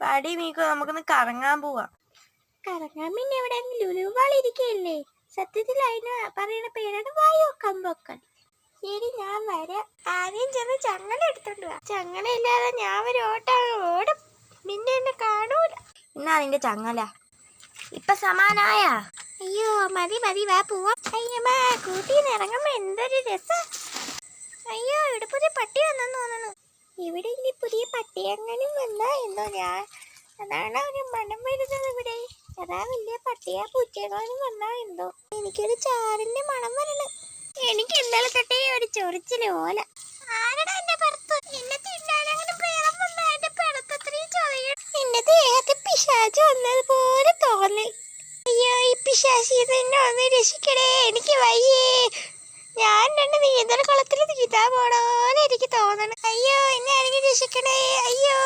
പാടി മീക്കോ, നമുക്കൊന്ന് കറങ്ങാൻ പോവാ. കറങ്ങാൻ പിന്നെ എവിടെ ലുലുവാളിരിക്കല്ലേ? സത്യത്തിൽ അതിന് പറയണ പേരാണ് വായോ കമ്പോക്കൽ. ശരി, ഞാൻ വരാം. ആദ്യം ചെന്ന് ചങ്ങല എടുത്തോണ്ട് വാ. ചങ്ങല ഇല്ലാതെ ഞാൻ ഒരു ഓടും, പിന്നെ എന്നെ കാണൂല. എന്നാ നിന്റെ ചങ്ങല ഇപ്പൊ സമാനായ? അയ്യോ മതി വാ പോവാം. അയ്യമ്മ, കൂട്ടിന്ന് ഇറങ്ങുമ്പോ എന്തൊരു രസം. അയ്യോ, ഇവിടെ പുതിയ പട്ടി വന്നെന്ന് തോന്നുന്നു. ഇവിടെ ഇനി പുതിയ പട്ടി എങ്ങനെ വന്നാ എന്തോ. അതാണ് ഒരു മണം വരുന്നത് ഇവിടെ. അതാ വലിയ പട്ടിയാ പൂച്ചകളും വന്നാ എന്തോ. എനിക്കൊരു ചാറിന്റെ മണം വരണം. എനിക്ക് ഇന്നലെ തൊട്ടേ ഒരു ചൊറിച്ചില് പോലെ. ആരുടെ എന്റെ പുറത്ത് എന്നെ തിന്നാനങ്ങനെ പ്രേതം വന്നാ എന്റെ പിറത്തത്രയും ചൊറിയും. എന്റെ ദേഹത്ത് പിശാച് വന്നതുപോലെ തോന്നി. അയ്യോ, ഈ പിശാചിൽ തന്നെ ഒന്ന് രക്ഷിക്കണേ, എനിക്ക് വയ്യേ. ഞാൻ രണ്ട് നീന്തൽക്കുളത്തിൽ നീന്താൻ പോണോലെ എനിക്ക് തോന്നണം. അയ്യോ, എന്നെ ആരെങ്കിലും രക്ഷിക്കണേ. അയ്യോ.